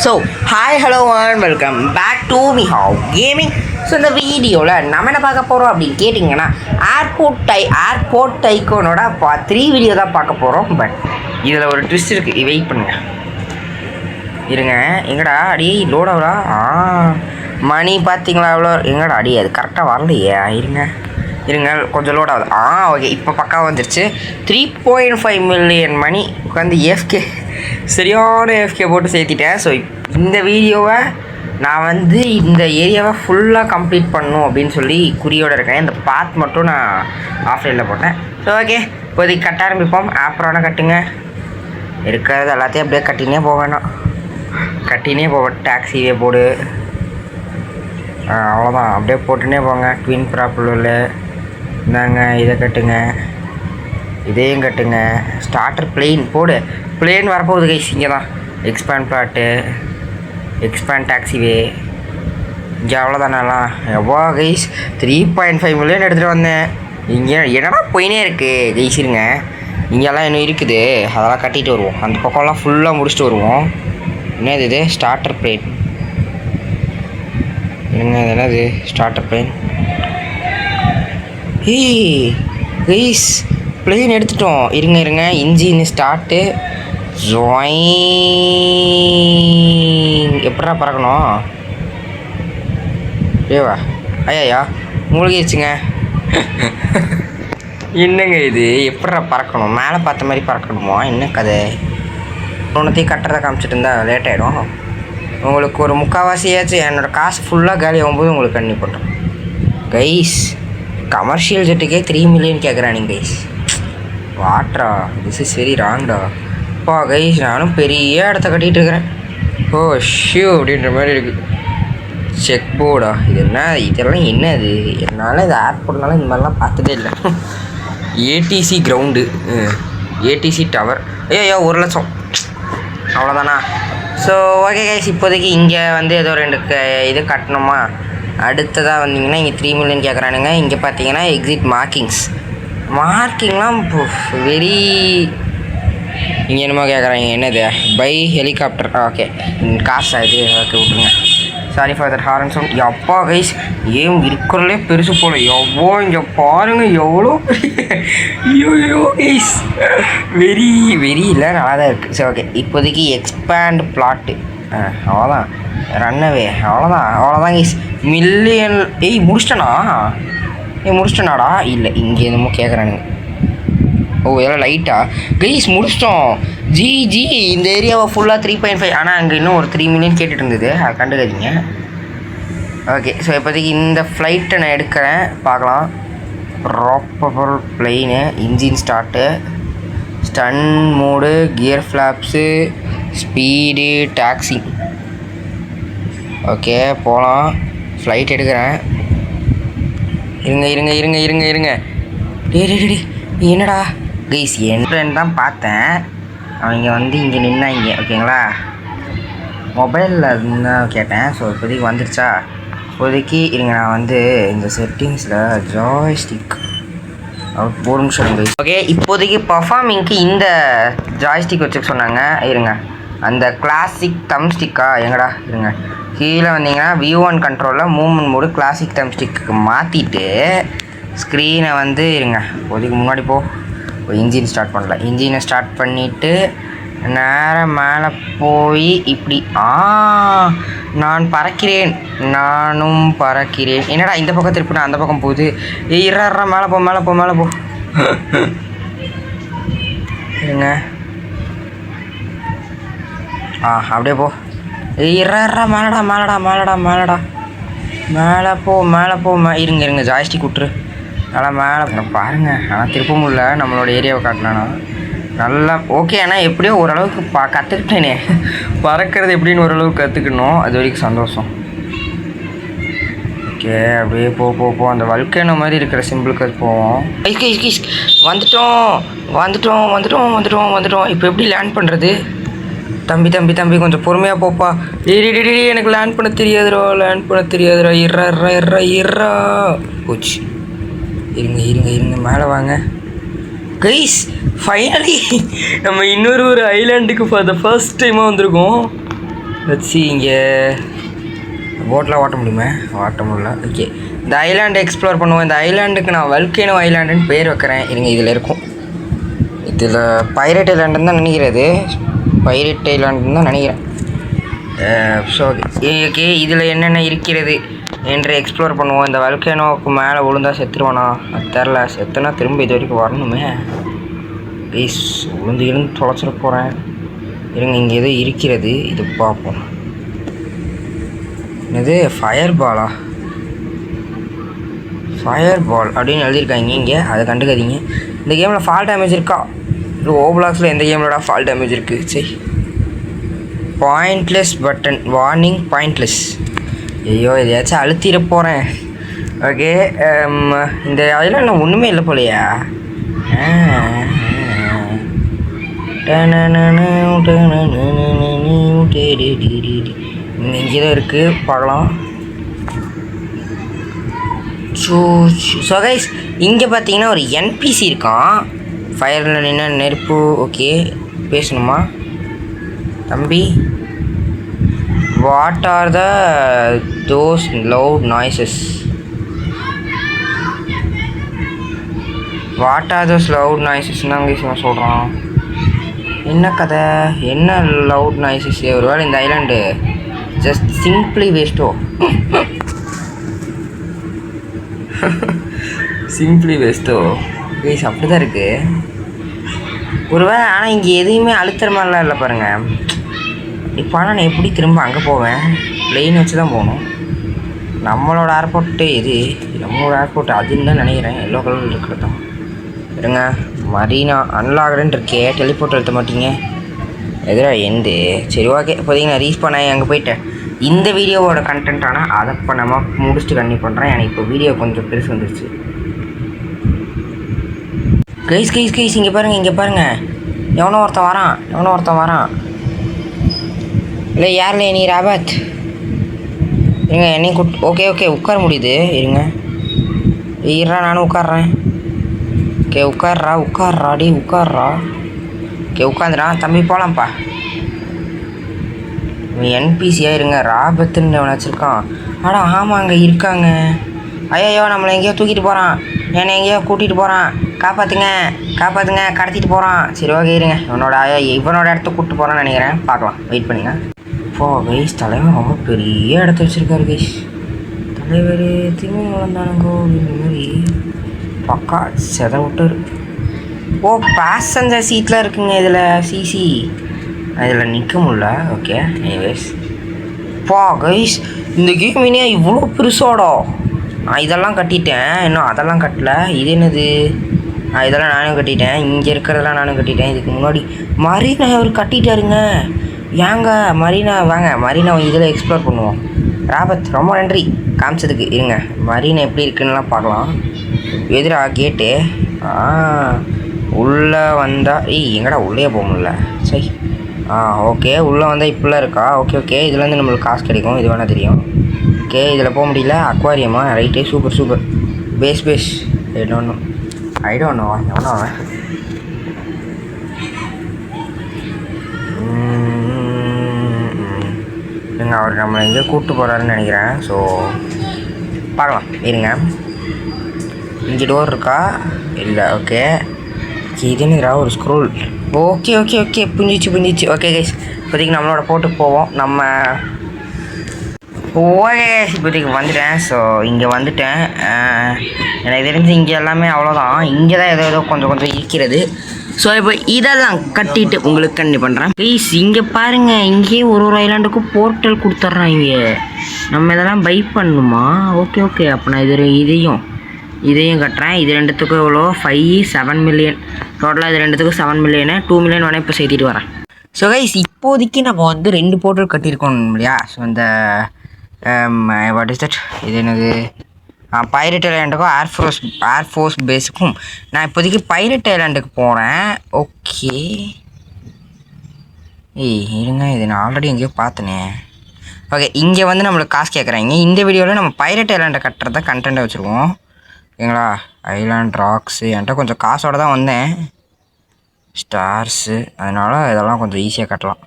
So hi hello and welcome back to மிஹாவ் gaming. So இந்த வீடியோவில் நம்ம என்ன பார்க்க போகிறோம் அப்படின்னு கேட்டிங்கன்னா ஏர்போர்ட் டைக்கோனோட 3 வீடியோ தான் பார்க்க போகிறோம். பட் இதில் ஒரு ட்விஸ்ட் இருக்குது, வெயிட் பண்ணுங்கள். இருங்க, எங்கடா அடி லோட் ஆகுறா? மணி பார்த்தீங்களா எவ்வளோ? எங்கடா அடி அது கரெக்டாக வரலையே. இருங்க கொஞ்சம் லோட் ஆகுது. ஓகே, இப்போ பக்காவாக வந்துருச்சு. 3.5 மில்லியன் மணி உட்காந்து ஏஎஃப்கே, சரியான ஏஎஃப்கே போட்டு சேர்த்திட்டேன். ஸோ இந்த வீடியோவை நான் வந்து இந்த ஏரியாவை ஃபுல்லாக கம்ப்ளீட் பண்ணணும் அப்படின்னு சொல்லி குறியோடு இருக்கேன். இந்த பாத் மட்டும் நான் ஆஃப்லைனில் போட்டேன். ஸோ ஓகே, இப்போதைக்கு கட்ட ஆரம்பிப்போம். ஆப்ரோனா கட்டுங்க, இருக்கிறது எல்லாத்தையும் அப்படியே கட்டினே போவேணும். டாக்ஸிவே போடு, அவ்வளோதான். அப்படியே போட்டுனே போங்க. ட்வின் ப்ராப்ளம் இந்தாங்க, இதை கட்டுங்க, இதையும் கட்டுங்க. ஸ்டார்டர் பிளெயின் போடு. பிளெயின் வரப்போகுது கைஸ். இங்கே தான் எக்ஸ்பேண்ட் பிளாட்டு, எக்ஸ்பேண்ட் டாக்ஸிவே. இங்கே அவ்வளோதானலாம். எவ்வளோ கைஸ், 3.5 மில்லியன் எடுத்துகிட்டு வந்தேன். இங்கே என்னடா போயினே இருக்குது கைஸ். இருங்க, இங்கெல்லாம் இன்னும் இருக்குது, அதெல்லாம் கட்டிகிட்டு வருவோம். அந்த பக்கம்லாம் ஃபுல்லாக முடிச்சுட்டு வருவோம். என்னது இது? Starter plane. என்னங்க இது? என்னது ஸ்டார்டர் பிளேன்? கைஸ், பிளேன் எடுத்துட்டோம். இருங்க, இன்ஜின் ஸ்டார்ட்டு. எப்படா பறக்கணும்? ஏவா ஐயா மூழ்கிடுச்சுங்க. என்னங்க இது? எப்படா பறக்கணும்? மேலே பார்த்த மாதிரி பறக்கணுமா? என்ன கதை? ஒன்றத்தையும் கட்டுறதை காமிச்சிட்டு இருந்தால் லேட் ஆகிடும். உங்களுக்கு ஒரு முக்கால்வாசியாச்சும் என்னோடய காசு ஃபுல்லாக காலி ஆகும்போது உங்களுக்கு கண்ணி பண்ணுறேன் கைஸ். கமர்ஷியல் ஜெட்டுக்கே 3 மில்லியன் கேட்குறானுங்க கைஸ். வாட்ரா, திஸ் இஸ் வெரி ராங்டா. அப்பா கைஸ், நானும் பெரிய இடத்த கட்டிகிட்டு இருக்கிறேன். ஓ ஷியூ அப்படின்ற மாதிரி இருக்குது. செக் போர்டா இது? இதெல்லாம் என்னது? என்னால் இது ஏர்போர்ட்னால இந்த மாதிரிலாம் பார்த்ததே இல்லை. ADC ground, ADC tower. ஐயோ 1 லட்சம், அவ்வளோதானா? ஸோ ஓகே கைஸ், இப்போதைக்கு இங்கே வந்து ஏதோ 2 இது கட்டணுமா. அடுத்ததாக வந்தீங்கன்னா இங்கே 3 மில்லியன் கேட்குறானுங்க. இங்கே பார்த்தீங்கன்னா எக்ஸிட் மார்க்கிங்லாம் வெரி. இங்கே என்னமோ கேட்குறாங்க, என்னது? By helicopter. ஓகே, காசு இது. ஓகே விட்டுருங்க, sorry for that horn sound. எப்பா கைஸ், ஏன் இருக்கிறதுலே பெருசு போல். எவ்வளோ இங்கே பாருங்கள், எவ்வளோ ஐயோ கைஸ், வெரி இல்லை, நல்லா தான் இருக்குது. சரி ஓகே, இப்போதைக்கு எக்ஸ்பேண்ட் பிளாட்டு. அவ்வளோதான். ரன்னவே, அவ்வளோதான் கைஸ். மில்லியன். முடிச்சிட்டனாடா? இல்லை, இங்கே என்னமோ கேட்குறானுங்க. ஓ எல்லாம் லைட்டா கைஸ், முடிச்சிட்டோம். ஜி இந்த ஏரியாவை ஃபுல்லாக 3.5. ஆனால் அங்கே இன்னும் ஒரு 3 மில்லியன் கேட்டுட்டு இருந்தது, அதை கண்டுக்காதீங்க. ஓகே, ஸோ இப்போதைக்கு இந்த ஃப்ளைட்டை நான் எடுக்கிறேன், பார்க்கலாம். Proper plane, engine start, stun mode, gear flaps, speed, taxi. Okay போகலாம். ஃப்ளைட் எடுக்கிறேன். இருங்க. டே என்னடா கைஸ், என்னன்னு தான் பார்த்தேன். அவங்க வந்து இங்கே நின்னாங்க. ஓகேங்களா, மொபைலில் இருந்தால் கேட்டேன். ஸோ இப்போதைக்கு வந்துருச்சா? இப்போதைக்கு இருங்க, நான் வந்து இந்த செட்டிங்ஸில் ஜாய்ஸ்டிக் ஒரு நிமிஷம் கைஸ். ஓகே, இப்போதைக்கு பர்ஃபார்மிங்க்கு இந்த ஜாய்ஸ்டிக் வச்சுக்க சொன்னாங்க. இருங்க, அந்த கிளாசிக் தம் ஸ்டிக்கா? எங்கடா? இருங்க, கீழே வந்தீங்கன்னா வியூ அண்ட் கண்ட்ரோலில் மூவ்மெண்ட் மோடு கிளாசிக் தம் ஸ்டிக்கு மாற்றிட்டு ஸ்க்ரீனை வந்து இருங்க, இப்போதைக்கு முன்னாடி இன்ஜின் ஸ்டார்ட் பண்ணல. இன்ஜினை ஸ்டார்ட் பண்ணிவிட்டு நேராக மேலே போய் இப்படி. நானும் பறக்கிறேன். என்னடா இந்த பக்கம் திருப்பினா அந்த பக்கம் போகுது. இறா, மேலே போ. இருங்க, அப்படியே போ. இறா, மேலே போ. இருங்க, ஜாய்ஸ்டிக் விட்டுரு. நல்லா மேலே பாருங்கள். ஆனால் திருப்ப முடியல, நம்மளோட ஏரியாவை காட்டினானா நல்லா. ஓகே, ஆனால் எப்படியோ ஓரளவுக்கு கற்றுக்கிட்டேனே. பறக்கிறது எப்படின்னு ஓரளவுக்கு கற்றுக்கணும், அது வரைக்கும் சந்தோஷம். ஓகே, அப்படியே போ. அந்த வல்கேனோ மாதிரி இருக்கிற சிம்பிளுக்கு அது போவோம். வந்துட்டோம். இப்போ எப்படி லேண்ட் பண்ணுறது? தம்பி கொஞ்சம் பொறுமையாக போப்பா. எனக்கு லேண்ட் பண்ண தெரியாதுடா. இறா போச்சு. இருங்க, மேலே வாங்க. கைஸ் ஃபைனலி நம்ம இன்னொரு ஐலாண்டுக்கு ஃபார் த ஃபர்ஸ்ட் டைமாக வந்திருக்கோம். வச்சு இங்கே போட்டில் ஓட்ட முடியுமா? ஓட்ட முடியல. ஓகே, இந்த ஐலாண்டை எக்ஸ்ப்ளோர் பண்ணுவோம். இந்த ஐலாண்டுக்கு நான் வல்கேனோ ஐலாண்டுன்னு பேர் வைக்கிறேன். இருங்க, இதில் இருக்கும். இதில் பைரட் ஐலாண்டுன்னு தான் நினைக்கிறது. பைரட் ஐலாண்டுன்னு தான் நினைக்கிறேன். ஸோ ஓகே, இதில் என்னென்ன இருக்கிறது என்று எக்ஸ்ப்ளோர் பண்ணுவோம். இந்த வல்கேனோவுக்கு மேலே விழுந்தா செத்துருவானா? அது தெரில. செத்துனா திரும்ப இது வரைக்கும் வரணுமே. ப்ளீஸ், விழுந்து தொலைச்சிட போகிறேன். இருங்க, இங்கே எதோ இருக்கிறது, இது பார்ப்போம். இது ஃபயர் பாலா? ஃபயர் பால் அப்படின்னு எழுதியிருக்காங்க இங்கே, அதை கண்டுக்காதீங்க. இந்த கேமில் ஃபால் டேமேஜ் இருக்கா? இது ஓப்ளாக்ஸில் எந்த கேமிலோட ஃபால் டேமேஜ் இருக்குது? சரி, பாயிண்ட்லெஸ் பட்டன், வார்னிங் பாயிண்ட்லெஸ். ஐயோ, எதையாச்சும் அழுத்திட போகிறேன். ஓகே, இந்த அதெல்லாம் நான் ஒன்றுமே இல்லை போலையா? இங்கே தான் இருக்குது, பார்க்கலாம். ஸோ கைஸ், இங்கே பார்த்தீங்கன்னா ஒரு என்பிசி இருக்கான். ஃபயரில் நின்று நெருப்பு. ஓகே, பேசணுமா தம்பி? What are those loud noises? What are those loud நாய்ஸஸ்ன்னு இவன் சொல்கிறான். என்ன கதை? என்ன லவுட் நாய்ஸஸ்? ஒருவேளை இந்த ஐலாண்டு ஜஸ்ட் சிம்பிளி வேஸ்ட்டோ? சிம்பிளி வேஸ்ட்டோ கைஸ், அப்படி தான் இருக்குது ஒருவேளை. ஆனால் இங்கே எதுவுமே அழுத்துற மாதிரிலாம் இல்லை பாருங்கள். இப்போ ஆனால் நான் எப்படி திரும்ப அங்கே போவேன்? பிளெயின் வச்சு தான் போகணும். நம்மளோட ஏர்போர்ட்டு இது, நம்மளோட ஏர்போர்ட் அதுன்னு தான் நினைக்கிறேன். எல்லோ கலரில் இருக்கிறது தான். இருங்க, மரீனா அன்லாக்டுன்னு இருக்கே, டெலிபோர்ட் எடுத்த மாட்டீங்க எதிராக எந்த? சரி, ஓகே, இப்போதைக்கு நான் ரீச் பண்ண அங்கே போயிட்டேன். இந்த வீடியோவோட கண்டென்ட் ஆனால் அதை இப்போ நம்ம முடிச்சுட்டு கண்டினியூ பண்ணுறேன். எனக்கு இப்போ வீடியோ கொஞ்சம் பெருசு வந்துருச்சு. கைஸ் கைஸ் கைஸ், இங்கே பாருங்கள், இங்கே பாருங்கள். எவனோ ஒருத்தன் வரான். இல்லை, யாரில் நீ ராபத்? இருங்க, என்னையும் ஓகே உட்கார முடியுது. இருங்க, நானும் உட்காடுறேன். ஓகே, உட்கார்றா. ஓகே, உட்காந்துடான் தம்பி, போகலாம்ப்பா. என்பிசியாக இருங்க, ராபத்துன்னு அவனை வச்சுருக்கான். ஆனால் ஆமாம், அங்கே இருக்காங்க. ஐயோ, நம்மளை எங்கேயோ தூக்கிட்டு போகிறான், என்னை எங்கேயோ கூட்டிகிட்டு போகிறான். காப்பாற்றுங்க, கடத்திட்டு போகிறான். சரி, ஓகே, இருங்க, இவனோட இடத்த கூப்பிட்டு போகிறான்னு நினைக்கிறேன். பார்க்கலாம், வெயிட் பண்ணுங்க. இப்போ கைஸ், தலைவர் ரொம்ப பெரிய இடத்த வச்சுருக்காரு கைஸ். தலைவர் திரும்பி வளர்ந்தானுங்கோ இந்த மாதிரி பக்கா செத விட்டார். ஓ, பேசஞ்சர் சீட்டில் இருக்குங்க இதில். சிசி இதில் நிற்க முடியல. Okay, anyways. பா கைஸ், இந்த கேம் இனியா இவ்வளோ பெருசாடா. நான் இதெல்லாம் கட்டிட்டேன், இன்னும் அதெல்லாம் கட்டலை. இது என்னது? இதெல்லாம் நானும் கட்டிட்டேன். இங்கே இருக்கிறதெல்லாம் நானும் கட்டிட்டேன். இதுக்கு முன்னாடி மரீனா அவர் கட்டிட்டாருங்க. ஏங்க மரீனா, வாங்க மரீனா இதில் எக்ஸ்ப்ளோர் பண்ணுவோம். ராபத், ரொம்ப நன்றி காமிச்சதுக்கு. இருங்க, மரீனா எப்படி இருக்குன்னுலாம் பார்க்கலாம். எதிரா கேட்டு உள்ளே வந்தால் எங்கடா உள்ளே போக முடியல. சரி, ஓகே, உள்ளே வந்தால் இப்படிலாம் இருக்கா? ஓகே, இதுலேருந்து நம்மளுக்கு காசு கிடைக்கும், இது வேணால் தெரியும். ஓகே, இதில் போக முடியல. அக்வாரியமா? Right, super. பேஸ் ஐ டோன்ட் நோ எவனோ அவன். இல்லைங்க, அவர் நம்மளை எங்கேயோ கூப்பிட்டு போகிறாருன்னு நினைக்கிறேன். ஸோ பார்க்கலாம், இருங்க. இங்கே டோர் இருக்கா? இல்லை. ஓகே, இது என்னடா ஒரு ஸ்க்ரோல். ஓகே, புரிஞ்சிச்சு. ஓகே கைஸ், இப்போதைக்கு நம்மளோட போட்டுக்கு போவோம். நம்ம ஓகே இப்போதைக்கு வந்துட்டேன். ஸோ இங்கே வந்துட்டேன். எனக்கு தெரிஞ்சு இங்கே எல்லாமே அவ்வளோதான். இங்கே தான் ஏதோ கொஞ்சம் இருக்கிறது. ஸோ இப்போ இதெல்லாம் கட்டிட்டு உங்களுக்கு கண்டி பண்ணுறேன் ப்ளீஸ். இங்கே பாருங்கள், இங்கேயே ஒரு ஐலாண்டுக்கும் போர்ட்டல் கொடுத்துட்றாங்க. நம்ம இதெல்லாம் பை பண்ணணுமா? ஓகே, அப்போ நான் இதையும் கட்டுறேன். இது ரெண்டுத்துக்கும் எவ்வளோ? 7 மில்லியன் டோட்டலாக. இது ரெண்டுத்துக்கும் 7 மில்லியனு, 2 மில்லியன் வேணால் இப்போ சேர்த்திட்டு வரேன். ஸோ கைஸ், இப்போதைக்கு நம்ம வந்து 2 போர்ட்டல் கட்டியிருக்கோம் இல்லையா? ஸோ இந்த வாட் இஸ் தட், இது என்னது, பைரட் ஐலாண்டுக்கும் ஏர்ஃபோர்ஸ் பேஸுக்கும் நான் இப்போதைக்கு பைரட் ஐலாண்டுக்கு போகிறேன். ஓகே, இருங்க, இது நான் ஆல்ரெடி எங்கேயோ பார்த்தனே. ஓகே, இங்கே வந்து நம்மளுக்கு காசு கேட்குறாங்க. இந்த வீடியோவில் நம்ம பைரட் ஐலாண்டை கட்டுறத கண்டென்ட்டாக வச்சுருவோம். ஓகேங்களா. ஐலாண்ட் ராக்ஸு என்கிட்ட கொஞ்சம் காசோடு தான் வந்தேன். ஸ்டார்ஸு அதனால் இதெல்லாம் கொஞ்சம் ஈஸியாக கட்டலாம்.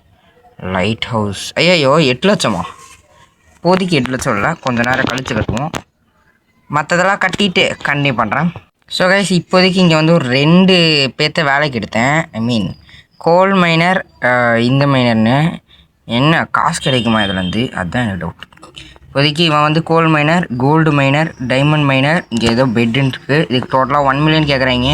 லைட் ஹவுஸ் ஐயோ 8 லட்சமா? இப்போதைக்கு 8 லட்சம் இல்லை, கொஞ்சம் நேரம் கழித்து கட்டுவோம். மற்றதெல்லாம் கட்டிட்டு கண்டினியூ பண்ணுறேன். ஸோ கைஸ் இப்போதைக்கு இங்கே வந்து ஒரு 2 பேர்த்த வேலைக்கு எடுத்தேன். ஐ மீன் கோல் மைனர், இந்த மைனர்னு என்ன காசு கிடைக்குமா இதுலேருந்து, அதுதான் எனக்கு டவுட். இப்போதைக்கு இவன் வந்து coal miner, gold miner, diamond miner, இங்கே ஏதோ பெட்டுன்னு இருக்குது. இதுக்கு டோட்டலாக 1 மில்லியன் கேட்குறாங்க.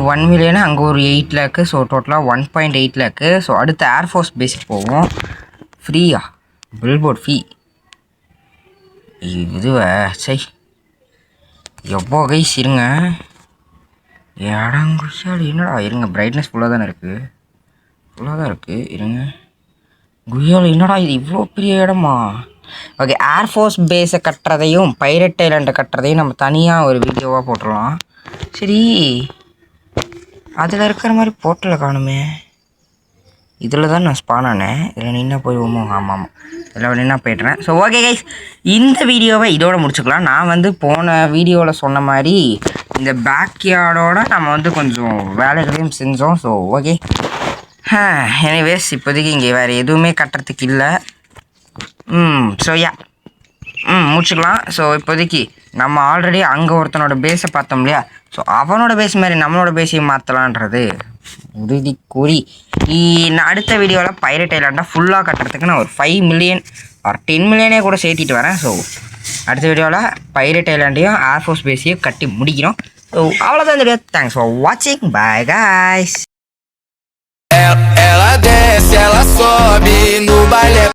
1 மில்லியனு அங்கே ஒரு 8 லேக்கு. ஸோ டோட்டலாக 1.8 லேக்கு. ஸோ அடுத்து ஏர்ஃபோர்ஸ் பேஸுக்கு போவோம். ஃப்ரீயா பில்போர்ட் ஃபீ இதுவே சரி எவ்வளோ கைஸ் இருங்க. இடங்குஷால் என்னடா இருங்க, பிரைட்னஸ் ஃபுல்லாக தானே இருக்குது, இருங்க. குயால் என்னடா இது இவ்வளோ பெரிய இடமா? ஓகே, ஏர்ஃபோர்ஸ் பேஸை கட்டுறதையும் பைரட் ஐலாண்டை கட்டுறதையும் நம்ம தனியாக ஒரு வீடியோவாக போட்டுடலாம். சரி, அதில் இருக்கிற மாதிரி போர்ட்டலில் காணுமே. இதில் தான் நான் ஸ்பான் ஆனேன். இதில் நின்னா போயிடுவோமோ? ஆமாம், இதில் நின்னா போய்ட்டுறேன். ஸோ ஓகே கைஸ், இந்த வீடியோவை இதோடு முடிச்சுக்கலாம். நான் வந்து போன வீடியோவில் சொன்ன மாதிரி இந்த பேக்யார்டோட நம்ம வந்து கொஞ்சம் வேலைகளையும் செஞ்சோம். ஸோ ஓகே, எனிவேஸ் இப்போதைக்கு இங்கே வேறு எதுவுமே கட்டுறதுக்கு இல்லை. ஸோ முடிச்சுக்கலாம். ஸோ இப்போதைக்கு நம்ம ஆல்ரெடி அங்கே ஒருத்தனோட பேஸை பார்த்தோம் இல்லையா? ஸோ அவனோட பேஸ் மாதிரி நம்மளோட பேஸையும் மாற்றலான்றது உறுதி கூறி நான் அடுத்த வீடியோவில் பைரட் ஐலாண்டாக ஃபுல்லாக கட்டுறதுக்கு நான் ஒரு 5 மில்லியன் ஒரு 10 மில்லியனே கூட சேர்த்திட்டு வரேன். ஸோ அடுத்த வீடியோவில் பைரட் ஐலாண்டையும் ஏர்ஃபோர்ஸ் பேஸையும் கட்டி முடிக்கிறோம். ஸோ அவ்வளோதான் இந்த வீடியோ. தேங்க்ஸ் ஃபார் வாட்சிங். By guys. Ela desce, ela sobe no baile.